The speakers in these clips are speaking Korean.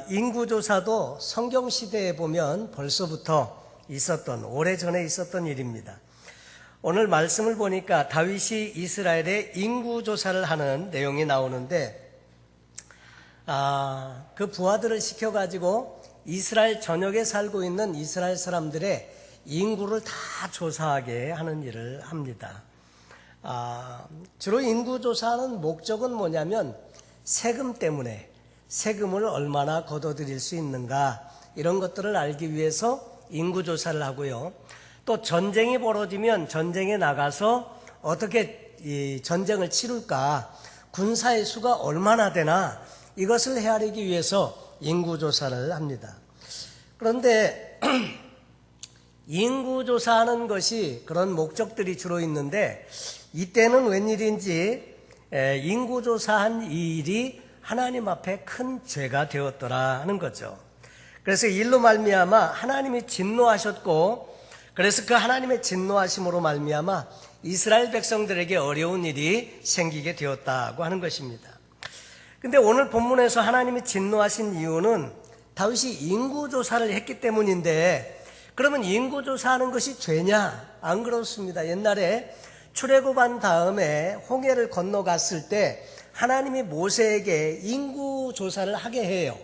인구조사도 성경시대에 보면 벌써부터 있었던, 오래전에 있었던 일입니다. 오늘 말씀을 보니까 다윗이 이스라엘의 인구조사를 하는 내용이 나오는데, 그 부하들을 시켜가지고 이스라엘 전역에 살고 있는 이스라엘 사람들의 인구를 다 조사하게 하는 일을 합니다. 주로 인구조사하는 목적은 뭐냐면 세금 때문에 세금을 얼마나 걷어들일 수 있는가, 이런 것들을 알기 위해서 인구조사를 하고요. 또 전쟁이 벌어지면 전쟁에 나가서 어떻게 이 전쟁을 치룰까, 군사의 수가 얼마나 되나, 이것을 헤아리기 위해서 인구조사를 합니다. 그런데 인구조사하는 것이 그런 목적들이 주로 있는데, 이때는 웬일인지 인구조사한 이 일이 하나님 앞에 큰 죄가 되었더라 하는 거죠. 그래서 일로 말미암아 하나님이 진노하셨고, 그래서 그 하나님의 진노하심으로 말미암아 이스라엘 백성들에게 어려운 일이 생기게 되었다고 하는 것입니다. 근데 오늘 본문에서 하나님이 진노하신 이유는 다윗이 인구조사를 했기 때문인데, 그러면 인구조사하는 것이 죄냐? 안 그렇습니다. 옛날에 출애굽한 다음에 홍해를 건너갔을 때 하나님이 모세에게 인구조사를 하게 해요.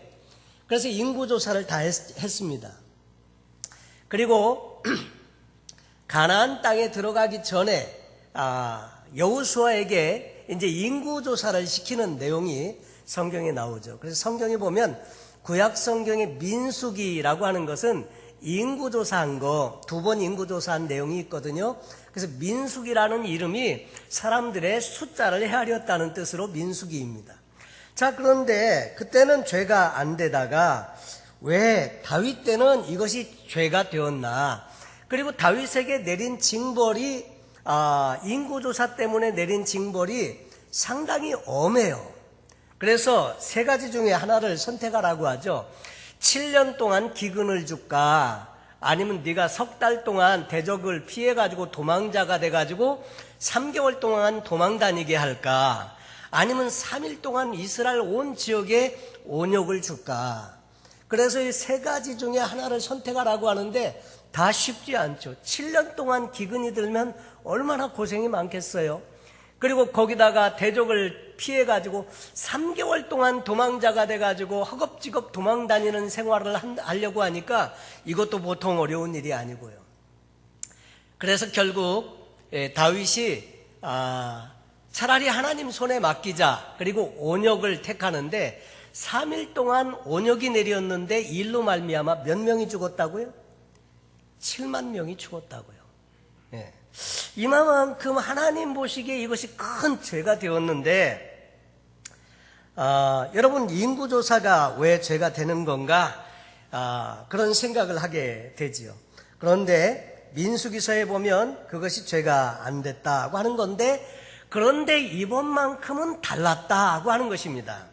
그래서 인구조사를 다 했습니다. 그리고 가나안 땅에 들어가기 전에 여호수아에게 이제 인구조사를 시키는 내용이 성경에 나오죠. 그래서 성경에 보면 구약 성경의 민수기라고 하는 것은 인구조사한 거, 2번 인구조사한 내용이 있거든요. 그래서 민수기라는 이름이 사람들의 숫자를 헤아렸다는 뜻으로 민수기입니다. 자, 그런데 그때는 죄가 안 되다가 왜 다윗 때는 이것이 죄가 되었나? 그리고 다윗에게 내린 징벌이, 인구조사 때문에 내린 징벌이 상당히 엄해요. 그래서 3가지 중에 하나를 선택하라고 하죠. 7년 동안 기근을 줄까? 아니면 네가 석 달 동안 대적을 피해가지고 도망자가 돼가지고 3개월 동안 도망 다니게 할까? 아니면 3일 동안 이스라엘 온 지역에 온역을 줄까? 그래서 이 3가지 중에 하나를 선택하라고 하는데 다 쉽지 않죠. 7년 동안 기근이 들면 얼마나 고생이 많겠어요. 그리고 거기다가 대적을 피해가지고 3개월 동안 도망자가 돼가지고 허겁지겁 도망다니는 생활을 하려고 하니까 이것도 보통 어려운 일이 아니고요. 그래서 결국 다윗이 차라리 하나님 손에 맡기자, 그리고 온역을 택하는데 3일 동안 온역이 내렸는데 일로 말미암아 몇 명이 죽었다고요? 7만 명이 죽었다고요. 예. 이만큼 하나님 보시기에 이것이 큰 죄가 되었는데, 여러분, 인구조사가 왜 죄가 되는 건가? 그런 생각을 하게 되지요. 그런데 민수기서에 보면 그것이 죄가 안 됐다고 하는 건데, 그런데 이번만큼은 달랐다고 하는 것입니다.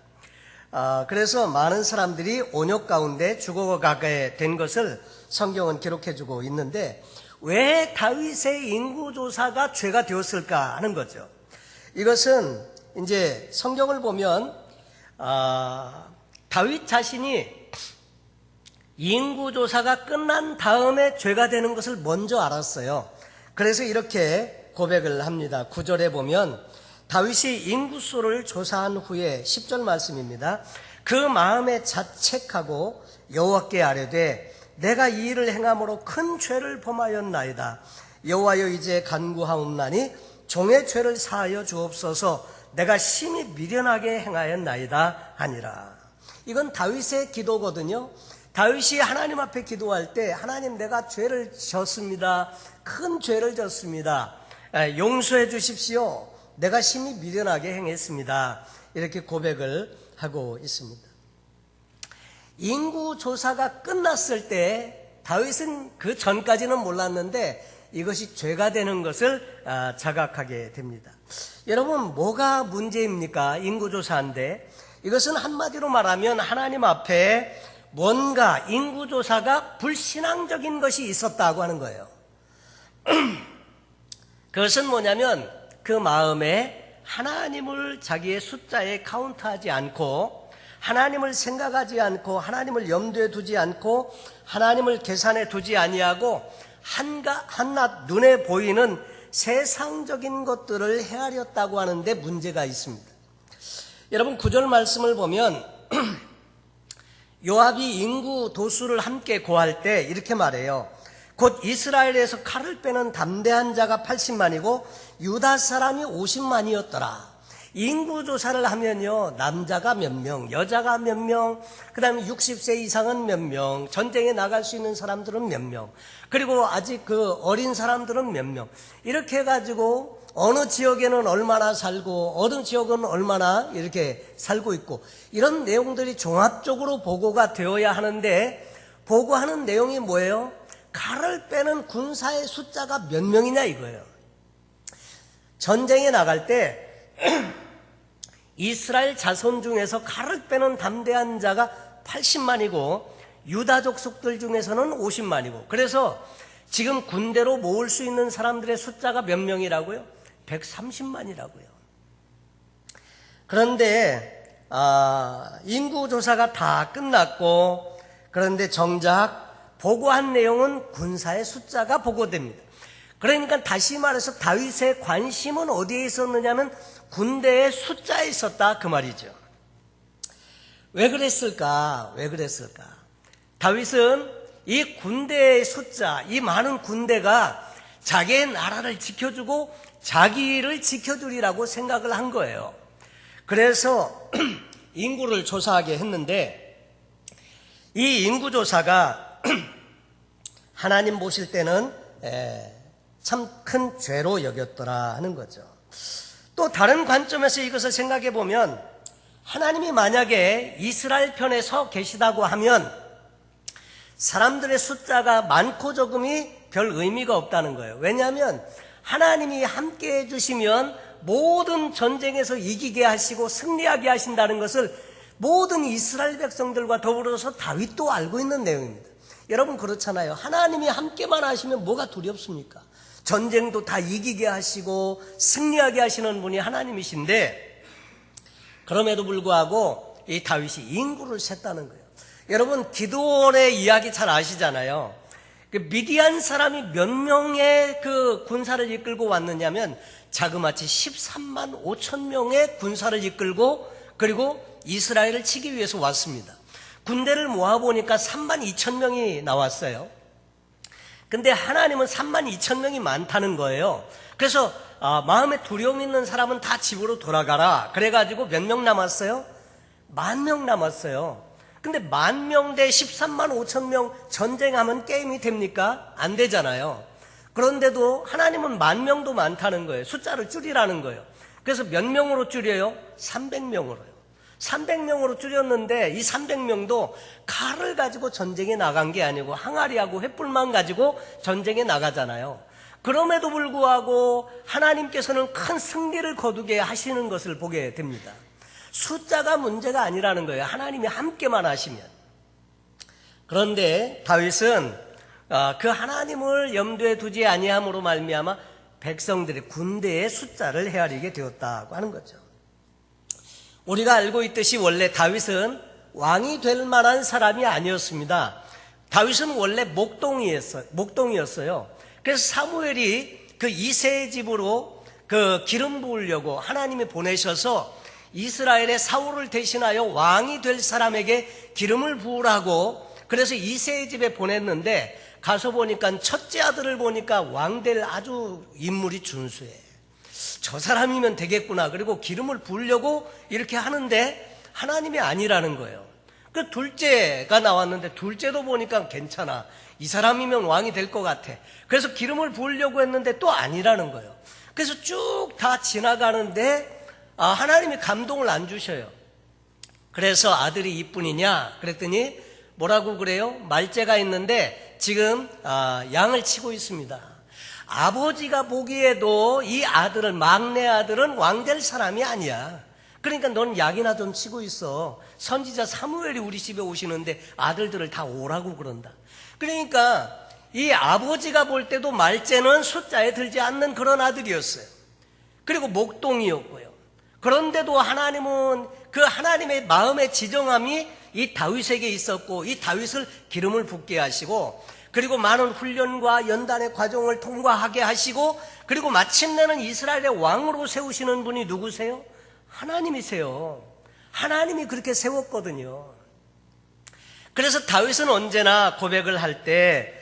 그래서 많은 사람들이 온역 가운데 죽어가게 된 것을 성경은 기록해주고 있는데, 왜 다윗의 인구조사가 죄가 되었을까 하는 거죠. 이것은 이제 성경을 보면 다윗 자신이 인구조사가 끝난 다음에 죄가 되는 것을 먼저 알았어요. 그래서 이렇게 고백을 합니다. 9절에 보면 다윗이 인구수를 조사한 후에 10절 말씀입니다. 그 마음에 자책하고 여호와께 아뢰되 내가 이 일을 행함으로 큰 죄를 범하였나이다. 여호와여, 이제 간구하옵나니 종의 죄를 사하여 주옵소서. 내가 심히 미련하게 행하였나이다 하니라. 이건 다윗의 기도거든요. 다윗이 하나님 앞에 기도할 때, 하나님, 내가 죄를 졌습니다. 큰 죄를 졌습니다. 용서해 주십시오. 내가 심히 미련하게 행했습니다. 이렇게 고백을 하고 있습니다. 인구조사가 끝났을 때 다윗은 그 전까지는 몰랐는데 이것이 죄가 되는 것을 자각하게 됩니다. 여러분, 뭐가 문제입니까? 인구조사인데 이것은 한마디로 말하면 하나님 앞에 뭔가 인구조사가 불신앙적인 것이 있었다고 하는 거예요. 그것은 뭐냐면 그 마음에 하나님을 자기의 숫자에 카운트하지 않고 하나님을 생각하지 않고 하나님을 염두에 두지 않고 하나님을 계산에 두지 아니하고 한낱 눈에 보이는 세상적인 것들을 헤아렸다고 하는데 문제가 있습니다. 여러분 9절 말씀을 보면 요압이 인구 도수를 함께 고할 때 이렇게 말해요. 곧 이스라엘에서 칼을 빼는 담대한 자가 80만이고 유다 사람이 50만이었더라. 인구조사를 하면요, 남자가 몇 명, 여자가 몇 명, 그 다음에 60세 이상은 몇 명, 전쟁에 나갈 수 있는 사람들은 몇 명, 그리고 아직 그 어린 사람들은 몇 명, 이렇게 해가지고 어느 지역에는 얼마나 살고 어느 지역은 얼마나 이렇게 살고 있고, 이런 내용들이 종합적으로 보고가 되어야 하는데, 보고하는 내용이 뭐예요? 칼을 빼는 군사의 숫자가 몇 명이냐 이거예요. 전쟁에 나갈 때 이스라엘 자손 중에서 칼을 빼는 담대한 자가 80만이고 유다족 속들 중에서는 50만이고, 그래서 지금 군대로 모을 수 있는 사람들의 숫자가 몇 명이라고요? 130만이라고요. 그런데 인구조사가 다 끝났고, 그런데 정작 보고한 내용은 군사의 숫자가 보고됩니다. 그러니까 다시 말해서 다윗의 관심은 어디에 있었느냐면 군대의 숫자에 있었다 그 말이죠. 왜 그랬을까? 다윗은 이 군대의 숫자, 이 많은 군대가 자기의 나라를 지켜주고 자기를 지켜주리라고 생각을 한 거예요. 그래서 인구를 조사하게 했는데, 이 인구조사가 하나님 보실 때는 참 큰 죄로 여겼더라 하는 거죠. 또 다른 관점에서 이것을 생각해 보면, 하나님이 만약에 이스라엘 편에 서 계시다고 하면 사람들의 숫자가 많고 적음이 별 의미가 없다는 거예요. 왜냐하면 하나님이 함께 해주시면 모든 전쟁에서 이기게 하시고 승리하게 하신다는 것을 모든 이스라엘 백성들과 더불어서 다윗도 알고 있는 내용입니다. 여러분 그렇잖아요. 하나님이 함께만 하시면 뭐가 두렵습니까? 전쟁도 다 이기게 하시고 승리하게 하시는 분이 하나님이신데, 그럼에도 불구하고 이 다윗이 인구를 셌다는 거예요. 여러분 기드온의 이야기 잘 아시잖아요. 그 미디안 사람이 몇 명의 그 군사를 이끌고 왔느냐면 자그마치 13만 5천 명의 군사를 이끌고, 그리고 이스라엘을 치기 위해서 왔습니다. 군대를 모아보니까 3만 2천 명이 나왔어요. 근데 하나님은 3만 2천 명이 많다는 거예요. 그래서 마음에 두려움 있는 사람은 다 집으로 돌아가라. 그래가지고 몇 명 남았어요? 10,000명 남았어요. 근데 10,000명 대 13만 5천 명 전쟁하면 게임이 됩니까? 안 되잖아요. 그런데도 하나님은 10,000명도 많다는 거예요. 숫자를 줄이라는 거예요. 그래서 몇 명으로 줄여요? 300명으로요. 300명으로 줄였는데 이 300명도 칼을 가지고 전쟁에 나간 게 아니고 항아리하고 횃불만 가지고 전쟁에 나가잖아요. 그럼에도 불구하고 하나님께서는 큰 승리를 거두게 하시는 것을 보게 됩니다. 숫자가 문제가 아니라는 거예요. 하나님이 함께만 하시면. 그런데 다윗은 그 하나님을 염두에 두지 아니함으로 말미암아 백성들의 군대의 숫자를 헤아리게 되었다고 하는 거죠. 우리가 알고 있듯이 원래 다윗은 왕이 될 만한 사람이 아니었습니다. 다윗은 원래 목동이었어요. 그래서 사무엘이 그 이새의 집으로 그 기름 부으려고 하나님이 보내셔서 이스라엘의 사울을 대신하여 왕이 될 사람에게 기름을 부으라고, 그래서 이새의 집에 보냈는데 가서 보니까 첫째 아들을 보니까 왕 될 아주 인물이 준수해. 저 사람이면 되겠구나. 그리고 기름을 부으려고 이렇게 하는데 하나님이 아니라는 거예요. 그 둘째가 나왔는데 둘째도 보니까 괜찮아. 이 사람이면 왕이 될 것 같아. 그래서 기름을 부으려고 했는데 또 아니라는 거예요. 그래서 쭉 다 지나가는데 하나님이 감동을 안 주셔요. 그래서 아들이 이뿐이냐? 그랬더니 뭐라고 그래요? 말째가 있는데 지금 양을 치고 있습니다. 아버지가 보기에도 이 아들은, 막내 아들은 왕될 사람이 아니야. 그러니까 넌 약이나 좀 치고 있어. 선지자 사무엘이 우리 집에 오시는데 아들들을 다 오라고 그런다. 그러니까 이 아버지가 볼 때도 말째는 숫자에 들지 않는 그런 아들이었어요. 그리고 목동이었고요. 그런데도 하나님은 그 하나님의 마음의 지정함이 이 다윗에게 있었고, 이 다윗을 기름을 붓게 하시고, 그리고 많은 훈련과 연단의 과정을 통과하게 하시고, 그리고 마침내는 이스라엘의 왕으로 세우시는 분이 누구세요? 하나님이세요. 하나님이 그렇게 세웠거든요. 그래서 다윗은 언제나 고백을 할 때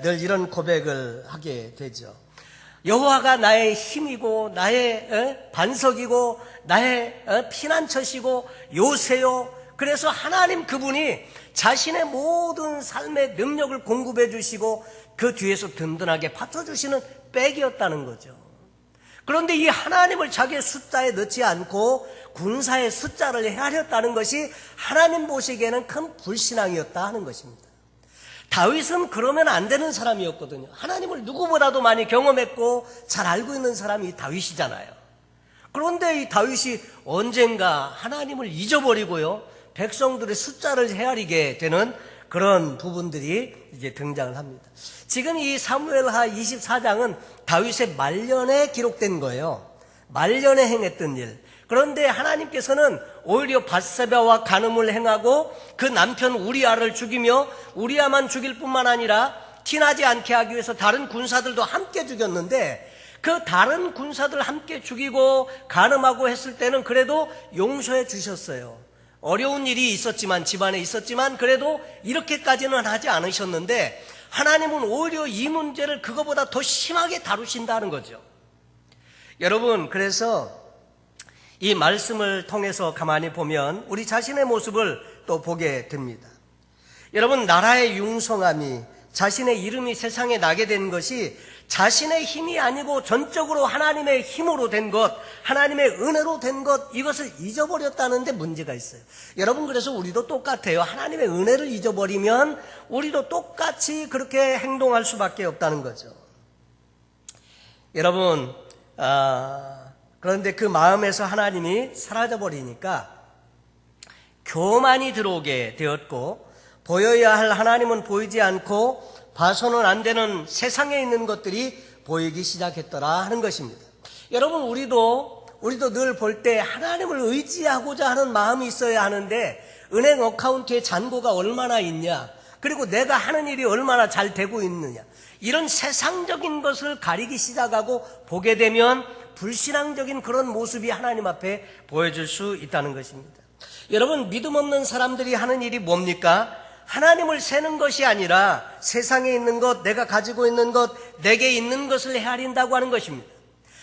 늘 이런 고백을 하게 되죠. 여호와가 나의 힘이고 나의 반석이고 나의 피난처시고 요새요. 그래서 하나님 그분이 자신의 모든 삶의 능력을 공급해 주시고 그 뒤에서 든든하게 받쳐주시는 백이었다는 거죠. 그런데 이 하나님을 자기의 숫자에 넣지 않고 군사의 숫자를 헤아렸다는 것이 하나님 보시기에는 큰 불신앙이었다 하는 것입니다. 다윗은 그러면 안 되는 사람이었거든요. 하나님을 누구보다도 많이 경험했고 잘 알고 있는 사람이 다윗이잖아요. 그런데 이 다윗이 언젠가 하나님을 잊어버리고요, 백성들의 숫자를 헤아리게 되는 그런 부분들이 이제 등장을 합니다. 지금 이 사무엘하 24장은 다윗의 말년에 기록된 거예요. 말년에 행했던 일. 그런데 하나님께서는 오히려 밧세바와 간음을 행하고 그 남편 우리아를 죽이며 우리아만 죽일 뿐만 아니라 티나지 않게 하기 위해서 다른 군사들도 함께 죽였는데, 그 다른 군사들 함께 죽이고 간음하고 했을 때는 그래도 용서해 주셨어요. 어려운 일이 있었지만, 집안에 있었지만 그래도 이렇게까지는 하지 않으셨는데, 하나님은 오히려 이 문제를 그거보다 더 심하게 다루신다는 거죠. 여러분, 그래서 이 말씀을 통해서 가만히 보면 우리 자신의 모습을 또 보게 됩니다. 여러분, 나라의 융성함이, 자신의 이름이 세상에 나게 된 것이 자신의 힘이 아니고 전적으로 하나님의 힘으로 된 것, 하나님의 은혜로 된 것, 이것을 잊어버렸다는 데 문제가 있어요. 여러분, 그래서 우리도 똑같아요. 하나님의 은혜를 잊어버리면 우리도 똑같이 그렇게 행동할 수밖에 없다는 거죠. 여러분, 그런데 그 마음에서 하나님이 사라져버리니까 교만이 들어오게 되었고, 보여야 할 하나님은 보이지 않고 봐서는 안 되는 세상에 있는 것들이 보이기 시작했더라 하는 것입니다. 여러분, 우리도 늘 볼 때 하나님을 의지하고자 하는 마음이 있어야 하는데, 은행 어카운트에 잔고가 얼마나 있냐, 그리고 내가 하는 일이 얼마나 잘 되고 있느냐, 이런 세상적인 것을 가리기 시작하고 보게 되면 불신앙적인 그런 모습이 하나님 앞에 보여줄 수 있다는 것입니다. 여러분, 믿음 없는 사람들이 하는 일이 뭡니까? 하나님을 세는 것이 아니라 세상에 있는 것, 내가 가지고 있는 것, 내게 있는 것을 헤아린다고 하는 것입니다.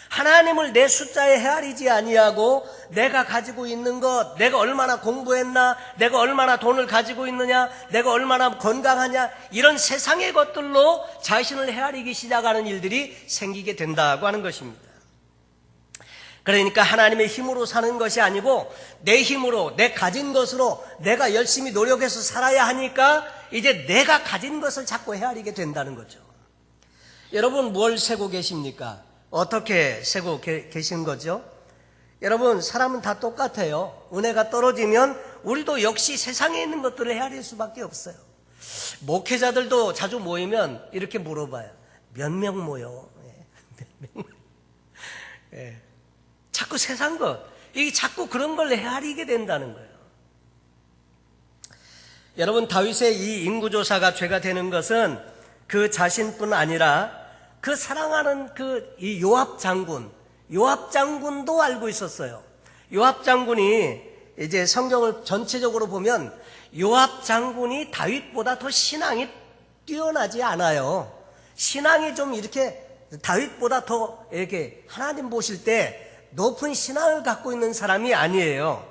하나님을 내 숫자에 헤아리지 아니하고 내가 가지고 있는 것, 내가 얼마나 공부했나, 내가 얼마나 돈을 가지고 있느냐, 내가 얼마나 건강하냐, 이런 세상의 것들로 자신을 헤아리기 시작하는 일들이 생기게 된다고 하는 것입니다. 그러니까 하나님의 힘으로 사는 것이 아니고 내 힘으로, 내 가진 것으로 내가 열심히 노력해서 살아야 하니까 이제 내가 가진 것을 자꾸 헤아리게 된다는 거죠. 여러분, 뭘 세고 계십니까? 어떻게 세고 계신 거죠? 여러분, 사람은 다 똑같아요. 은혜가 떨어지면 우리도 역시 세상에 있는 것들을 헤아릴 수밖에 없어요. 목회자들도 자주 모이면 이렇게 물어봐요. 몇 명 모여? 몇 명? 예. 자꾸 세상 것, 이게 자꾸 그런 걸 헤아리게 된다는 거예요. 여러분, 다윗의 이 인구조사가 죄가 되는 것은 그 자신뿐 아니라 그 사랑하는 이 요압 장군도 알고 있었어요. 요압 장군이 이제 성경을 전체적으로 보면 요압 장군이 다윗보다 더 신앙이 뛰어나지 않아요. 신앙이 좀 이렇게 다윗보다 더 이렇게 하나님 보실 때 높은 신앙을 갖고 있는 사람이 아니에요.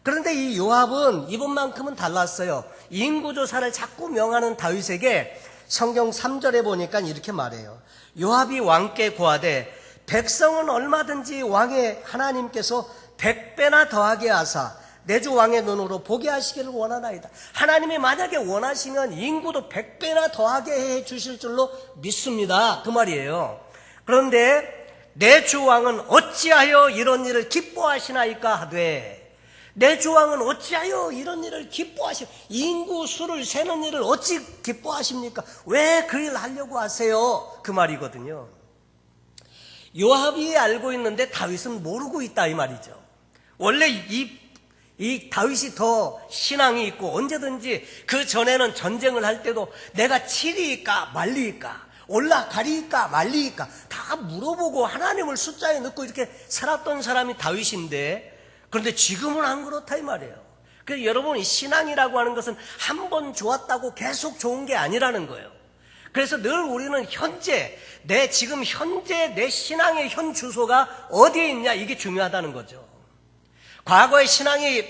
그런데 이 요압은 이번만큼은 달랐어요. 인구조사를 자꾸 명하는 다윗에게 성경 3절에 보니까 이렇게 말해요. 요압이 왕께 고하되 백성은 얼마든지 왕의 하나님께서 100배나 더하게 하사 내 주 왕의 눈으로 보게 하시기를 원하나이다. 하나님이 만약에 원하시면 인구도 100배나 더하게 해 주실 줄로 믿습니다, 그 말이에요. 그런데 내 주 왕은 어찌하여 이런 일을 기뻐하시나이까 하되, 내 주 왕은 어찌하여 이런 일을 인구 수를 세는 일을 어찌 기뻐하십니까? 왜 그 일 하려고 하세요? 그 말이거든요. 요압이 알고 있는데 다윗은 모르고 있다, 이 말이죠. 원래 이 이 다윗이 더 신앙이 있고 언제든지 그 전에는 전쟁을 할 때도 내가 치리이까 말리이까 올라가리이까 말리이까 다 물어보고 하나님을 숫자에 넣고 이렇게 살았던 사람이 다윗인데, 그런데 지금은 안 그렇다 이 말이에요. 그래서 여러분, 이 신앙이라고 하는 것은 한 번 좋았다고 계속 좋은 게 아니라는 거예요. 그래서 늘 우리는 현재, 지금 현재 내 신앙의 현 주소가 어디에 있냐, 이게 중요하다는 거죠. 과거의 신앙이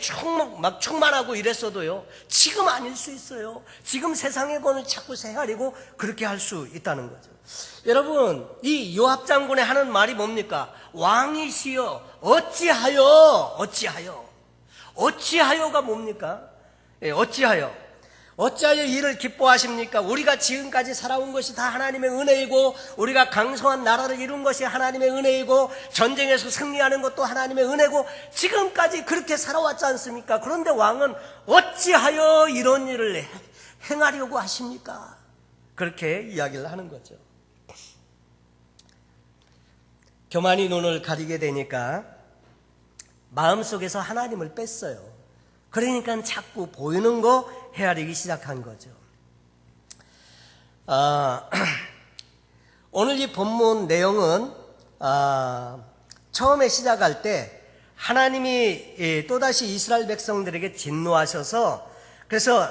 막 충만하고 이랬어도요, 지금 아닐 수 있어요. 지금 세상의 권을 자꾸 헤아리고 그렇게 할 수 있다는 거죠. 여러분, 이 요압 장군의 하는 말이 뭡니까? 왕이시여 어찌하여가 뭡니까? 어찌하여 이를 기뻐하십니까? 우리가 지금까지 살아온 것이 다 하나님의 은혜이고, 우리가 강성한 나라를 이룬 것이 하나님의 은혜이고, 전쟁에서 승리하는 것도 하나님의 은혜고, 지금까지 그렇게 살아왔지 않습니까? 그런데 왕은 어찌하여 이런 일을 행하려고 하십니까? 그렇게 이야기를 하는 거죠. 교만이 눈을 가리게 되니까 마음속에서 하나님을 뺐어요. 그러니까 자꾸 보이는 거 헤아리기 시작한 거죠. 오늘 이 본문 내용은 처음에 시작할 때 하나님이 또다시 이스라엘 백성들에게 진노하셔서, 그래서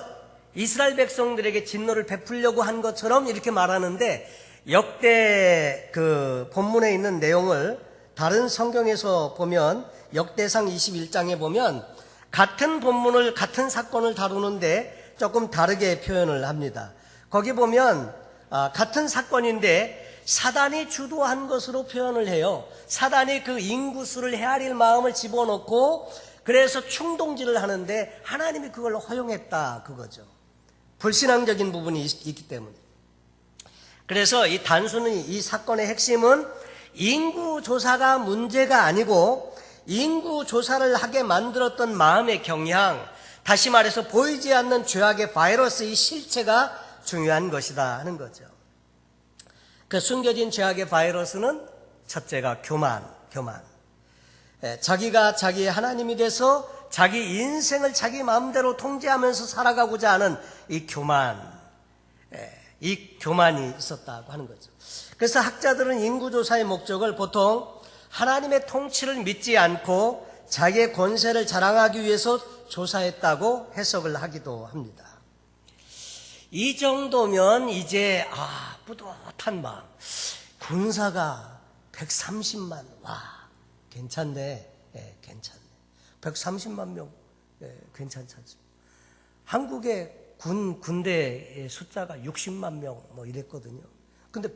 이스라엘 백성들에게 진노를 베풀려고 한 것처럼 이렇게 말하는데, 역대 그 본문에 있는 내용을 다른 성경에서 보면, 역대상 21장에 보면 같은 본문을, 같은 사건을 다루는데 조금 다르게 표현을 합니다. 거기 보면 같은 사건인데 사단이 주도한 것으로 표현을 해요. 사단이 그 인구수를 헤아릴 마음을 집어넣고 그래서 충동질을 하는데 하나님이 그걸 허용했다, 그거죠. 불신앙적인 부분이 있기 때문에. 그래서 단순히 이 사건의 핵심은 인구조사가 문제가 아니고 인구조사를 하게 만들었던 마음의 경향, 다시 말해서 보이지 않는 죄악의 바이러스의 실체가 중요한 것이다 하는 거죠. 그 숨겨진 죄악의 바이러스는 첫째가 교만. 자기가 자기의 하나님이 돼서 자기 인생을 자기 마음대로 통제하면서 살아가고자 하는 이 교만이 있었다고 하는 거죠. 그래서 학자들은 인구조사의 목적을 보통 하나님의 통치를 믿지 않고 자기의 권세를 자랑하기 위해서 조사했다고 해석을 하기도 합니다. 이 정도면 이제 뿌듯한 마음. 군사가 130만, 와, 괜찮네. 괜찮네. 130만 명, 괜찮지 않습니까? 한국의 군대의 숫자가 60만 명 뭐 이랬거든요. 근데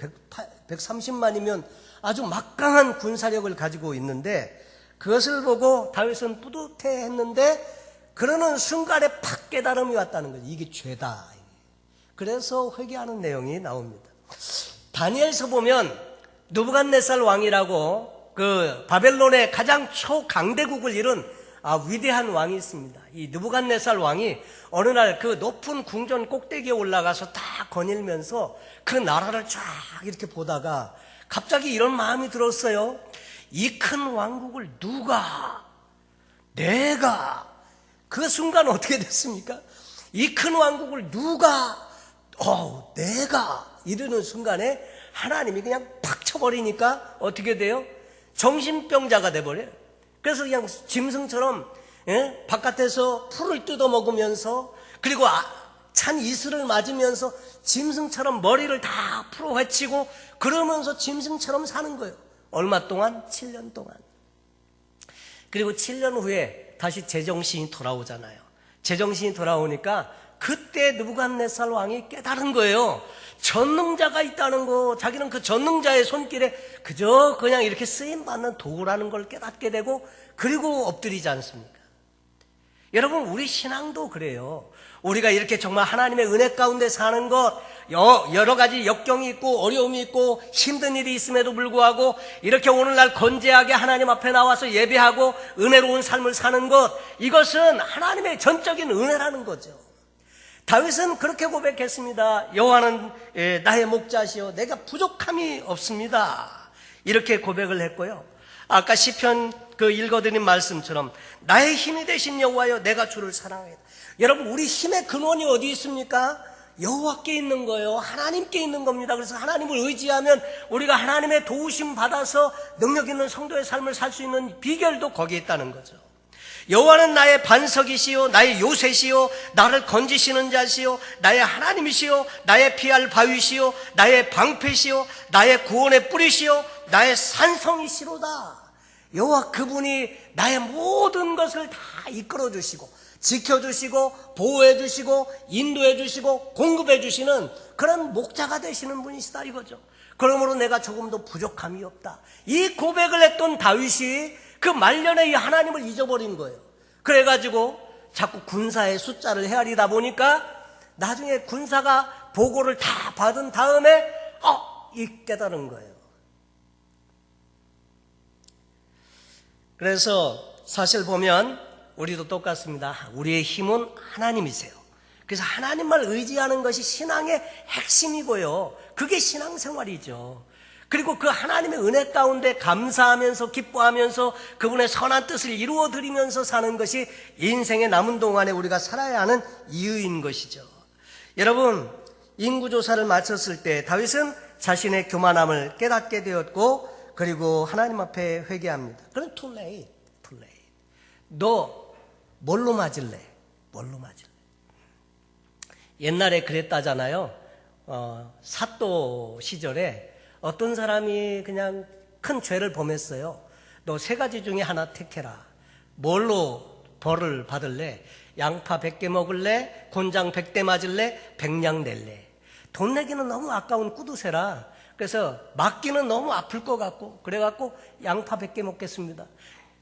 130만이면 아주 막강한 군사력을 가지고 있는데, 그것을 보고 다윗은 뿌듯해했는데 그러는 순간에 팍 깨달음이 왔다는 거죠. 이게 죄다. 그래서 회개하는 내용이 나옵니다. 다니엘서 보면 느부갓네살 왕이라고 그 바벨론의 가장 초강대국을 이룬 위대한 왕이 있습니다. 이 느부갓네살 왕이 어느 날 그 높은 궁전 꼭대기에 올라가서 다 거닐면서 그 나라를 쫙 이렇게 보다가 갑자기 이런 마음이 들었어요. 이 큰 왕국을 내가, 그 순간 어떻게 됐습니까? 이 큰 왕국을 내가 이러는 순간에 하나님이 그냥 팍 쳐버리니까 어떻게 돼요? 정신병자가 돼버려요. 그래서 그냥 짐승처럼 바깥에서 풀을 뜯어먹으면서, 그리고 찬 이슬을 맞으면서 짐승처럼 머리를 다 풀어헤치고 그러면서 짐승처럼 사는 거예요. 얼마 동안? 7년 동안. 그리고 7년 후에 다시 제정신이 돌아오잖아요. 제정신이 돌아오니까 그때 느부갓네살 왕이 깨달은 거예요. 전능자가 있다는 거, 자기는 그 전능자의 손길에 그저 그냥 이렇게 쓰임받는 도구라는 걸 깨닫게 되고, 그리고 엎드리지 않습니까? 여러분, 우리 신앙도 그래요. 우리가 이렇게 정말 하나님의 은혜 가운데 사는 것, 여러 가지 역경이 있고 어려움이 있고 힘든 일이 있음에도 불구하고 이렇게 오늘날 건재하게 하나님 앞에 나와서 예배하고 은혜로운 삶을 사는 것, 이것은 하나님의 전적인 은혜라는 거죠. 다윗은 그렇게 고백했습니다. 여호와는 나의 목자시요 내가 부족함이 없습니다. 이렇게 고백을 했고요. 아까 시편 그 읽어드린 말씀처럼 나의 힘이 되신 여호와여 내가 주를 사랑하겠다. 여러분, 우리 힘의 근원이 어디 있습니까? 여호와께 있는 거예요. 하나님께 있는 겁니다. 그래서 하나님을 의지하면 우리가 하나님의 도우심 받아서 능력 있는 성도의 삶을 살 수 있는 비결도 거기에 있다는 거죠. 여호와는 나의 반석이시요 나의 요새시요 나를 건지시는 자시요 나의 하나님이시요 나의 피할 바위시요 나의 방패시요 나의 구원의 뿌리시요 나의 산성이시로다. 여호와 그분이 나의 모든 것을 다 이끌어 주시고 지켜주시고 보호해주시고 인도해주시고 공급해주시는 그런 목자가 되시는 분이시다 이거죠. 그러므로 내가 조금도 부족함이 없다. 이 고백을 했던 다윗이 그 말년에 이 하나님을 잊어버린 거예요. 그래가지고 자꾸 군사의 숫자를 헤아리다 보니까 나중에 군사가 보고를 다 받은 다음에 이 깨달은 거예요. 그래서 사실 보면 우리도 똑같습니다. 우리의 힘은 하나님이세요. 그래서 하나님만 의지하는 것이 신앙의 핵심이고요. 그게 신앙생활이죠. 그리고 그 하나님의 은혜 가운데 감사하면서 기뻐하면서 그분의 선한 뜻을 이루어드리면서 사는 것이 인생의 남은 동안에 우리가 살아야 하는 이유인 것이죠. 여러분, 인구조사를 마쳤을 때 다윗은 자신의 교만함을 깨닫게 되었고 그리고 하나님 앞에 회개합니다. 그럼 too late. 너 뭘로 맞을래? 옛날에 그랬다잖아요. 사또 시절에 어떤 사람이 그냥 큰 죄를 범했어요. 너 세 가지 중에 하나 택해라. 뭘로 벌을 받을래? 양파 100개 먹을래? 곤장 100대 맞을래? 백냥 낼래? 돈 내기는 너무 아까운 꾸두세라. 그래서 맞기는 너무 아플 것 같고 그래갖고 양파 100개 먹겠습니다.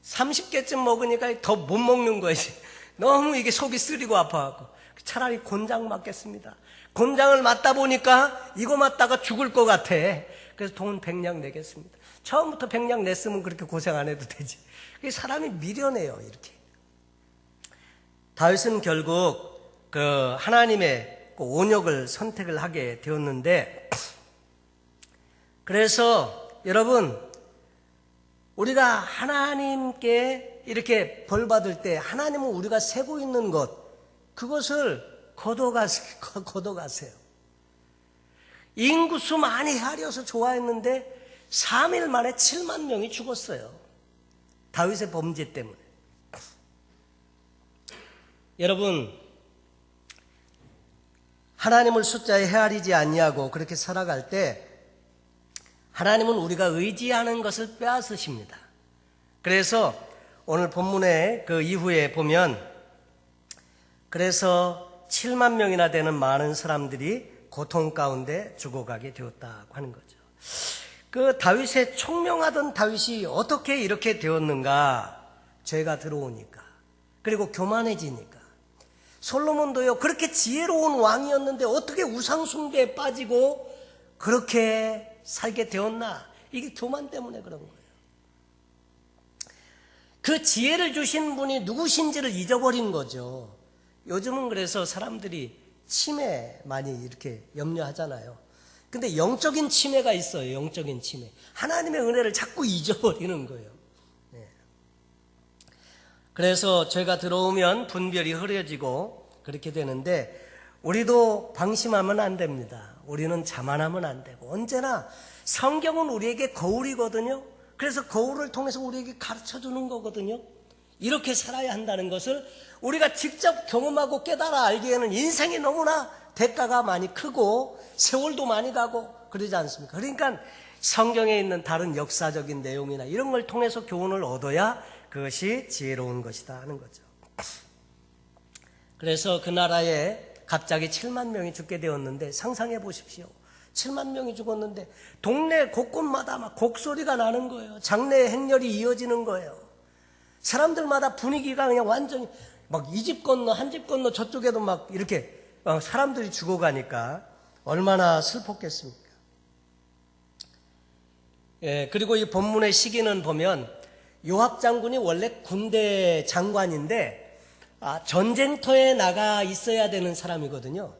30개쯤 먹으니까 더 못 먹는 거지. 너무 이게 속이 쓰리고 아파갖고 차라리 곤장 맞겠습니다. 곤장을 맞다 보니까 이거 맞다가 죽을 것 같아. 그래서 돈 100냥 내겠습니다. 처음부터 100냥 냈으면 그렇게 고생 안 해도 되지. 사람이 미련해요, 이렇게. 다윗은 결국 그 하나님의 그 온역을 선택을 하게 되었는데, 그래서 여러분, 우리가 하나님께 이렇게 벌 받을 때 하나님은 우리가 세고 있는 것, 그것을 걷어가세요. 인구수 많이 헤아려서 좋아했는데 3일 만에 7만 명이 죽었어요. 다윗의 범죄 때문에. 여러분, 하나님을 숫자에 헤아리지 아니하고 그렇게 살아갈 때 하나님은 우리가 의지하는 것을 빼앗으십니다. 그래서 오늘 본문의 그 이후에 보면, 그래서 7만 명이나 되는 많은 사람들이 고통 가운데 죽어가게 되었다고 하는 거죠. 그 다윗의 총명하던 다윗이 어떻게 이렇게 되었는가? 죄가 들어오니까, 그리고 교만해지니까. 솔로몬도요, 그렇게 지혜로운 왕이었는데 어떻게 우상 숭배에 빠지고 그렇게 살게 되었나? 이게 교만 때문에 그런 거예요. 그 지혜를 주신 분이 누구신지를 잊어버린 거죠. 요즘은 그래서 사람들이 치매 많이 이렇게 염려하잖아요. 근데 영적인 치매가 있어요. 영적인 치매. 하나님의 은혜를 자꾸 잊어버리는 거예요. 네. 그래서 죄가 들어오면 분별이 흐려지고 그렇게 되는데, 우리도 방심하면 안 됩니다. 우리는 자만하면 안 되고, 언제나 성경은 우리에게 거울이거든요. 그래서 거울을 통해서 우리에게 가르쳐주는 거거든요. 이렇게 살아야 한다는 것을 우리가 직접 경험하고 깨달아 알기에는 인생이 너무나 대가가 많이 크고 세월도 많이 가고 그러지 않습니까? 그러니까 성경에 있는 다른 역사적인 내용이나 이런 걸 통해서 교훈을 얻어야 그것이 지혜로운 것이다 하는 거죠. 그래서 그 나라에 갑자기 7만 명이 죽게 되었는데, 상상해 보십시오. 7만 명이 죽었는데 동네 곳곳마다 막 곡소리가 나는 거예요. 장례의 행렬이 이어지는 거예요. 사람들마다 분위기가 그냥 완전히 막 이 집 건너 한 집 건너 저쪽에도 막 이렇게 사람들이 죽어가니까 얼마나 슬펐겠습니까? 예, 그리고 이 본문의 시기는 보면 요압 장군이 원래 군대 장관인데 전쟁터에 나가 있어야 되는 사람이거든요.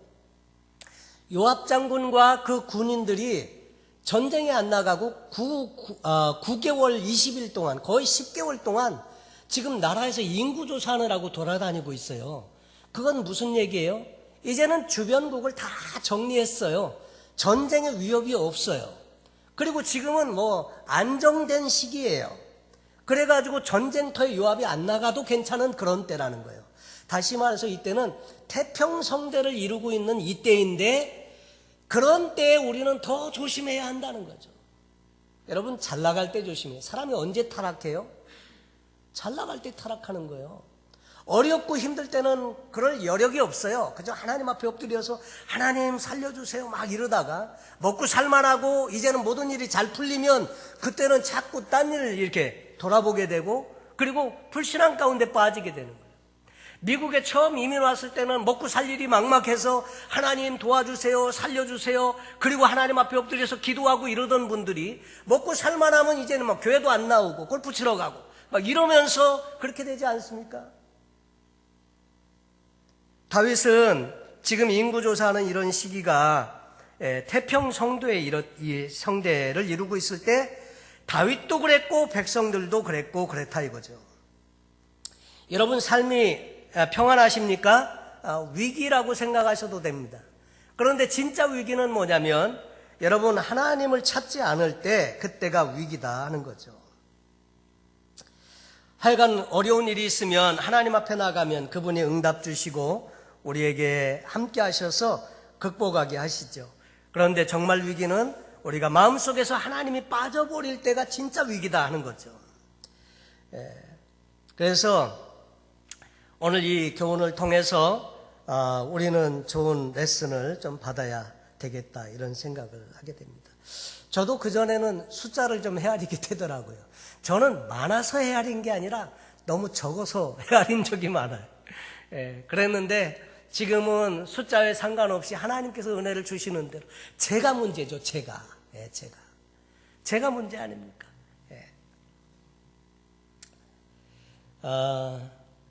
요압 장군과 그 군인들이 전쟁에 안 나가고 9개월 20일 동안, 거의 10개월 동안 지금 나라에서 인구조사하느라고 돌아다니고 있어요. 그건 무슨 얘기예요? 이제는 주변국을 다 정리했어요. 전쟁의 위협이 없어요. 그리고 지금은 안정된 시기예요. 그래가지고 전쟁터에 요합이 안 나가도 괜찮은 그런 때라는 거예요. 다시 말해서 이때는 태평성대를 이루고 있는 이때인데, 그런 때에 우리는 더 조심해야 한다는 거죠. 여러분, 잘 나갈 때 조심해요. 사람이 언제 타락해요? 잘 나갈 때 타락하는 거예요. 어렵고 힘들 때는 그럴 여력이 없어요. 그저 하나님 앞에 엎드려서 하나님 살려주세요 막 이러다가, 먹고 살만하고 이제는 모든 일이 잘 풀리면 그때는 자꾸 딴 일을 이렇게 돌아보게 되고, 그리고 불신앙 가운데 빠지게 되는 거예요. 미국에 처음 이민 왔을 때는 먹고 살 일이 막막해서 하나님 도와주세요, 살려주세요, 그리고 하나님 앞에 엎드려서 기도하고 이러던 분들이 먹고 살만하면 이제는 교회도 안 나오고 골프 치러 가고 막 이러면서 그렇게 되지 않습니까? 다윗은 지금 인구조사하는 이런 시기가 태평성도의 이 성대를 이루고 있을 때 다윗도 그랬고 백성들도 그랬고 그랬다 이거죠. 여러분, 삶이 평안하십니까? 위기라고 생각하셔도 됩니다. 그런데 진짜 위기는 뭐냐면, 여러분, 하나님을 찾지 않을 때 그때가 위기다 하는 거죠. 하여간 어려운 일이 있으면 하나님 앞에 나가면 그분이 응답 주시고 우리에게 함께 하셔서 극복하게 하시죠. 그런데 정말 위기는 우리가 마음속에서 하나님이 빠져버릴 때가 진짜 위기다 하는 거죠. 그래서 오늘 이 교훈을 통해서 우리는 좋은 레슨을 좀 받아야 되겠다 이런 생각을 하게 됩니다. 저도 그전에는 숫자를 좀 헤아리게 되더라고요. 저는 많아서 헤아린 게 아니라 너무 적어서 헤아린 적이 많아요. 그랬는데 지금은 숫자에 상관없이 하나님께서 은혜를 주시는 대로 제가 문제죠. 제가 문제 아닙니까?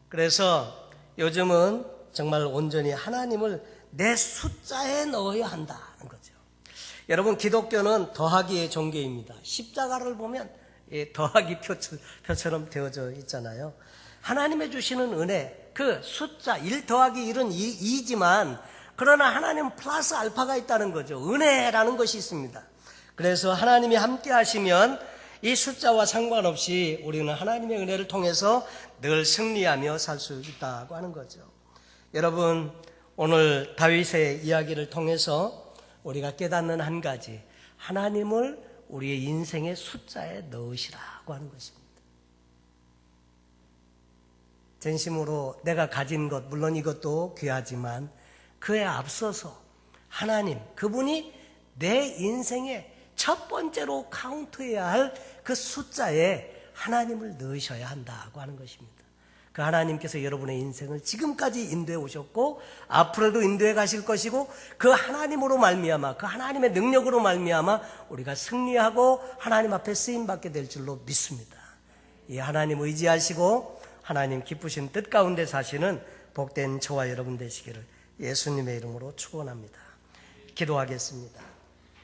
그래서 요즘은 정말 온전히 하나님을 내 숫자에 넣어야 한다는 거죠. 여러분, 기독교는 더하기의 종교입니다. 십자가를 보면 더하기 표처럼 되어져 있잖아요. 하나님의 주시는 은혜, 그 숫자 1 더하기 1은 2지만 그러나 하나님 플러스 알파가 있다는 거죠. 은혜라는 것이 있습니다. 그래서 하나님이 함께 하시면 이 숫자와 상관없이 우리는 하나님의 은혜를 통해서 늘 승리하며 살 수 있다고 하는 거죠. 여러분, 오늘 다윗의 이야기를 통해서 우리가 깨닫는 한 가지, 하나님을 우리의 인생의 숫자에 넣으시라고 하는 것입니다. 진심으로 내가 가진 것, 물론 이것도 귀하지만 그에 앞서서 하나님, 그분이 내 인생의 첫 번째로 카운트해야 할 그 숫자에 하나님을 넣으셔야 한다고 하는 것입니다. 그 하나님께서 여러분의 인생을 지금까지 인도해 오셨고 앞으로도 인도해 가실 것이고, 그 하나님으로 말미암아, 그 하나님의 능력으로 말미암아 우리가 승리하고 하나님 앞에 쓰임받게 될 줄로 믿습니다. 이 하나님 의지하시고 하나님 기쁘신 뜻 가운데 사시는 복된 저와 여러분 되시기를 예수님의 이름으로 축원합니다. 기도하겠습니다.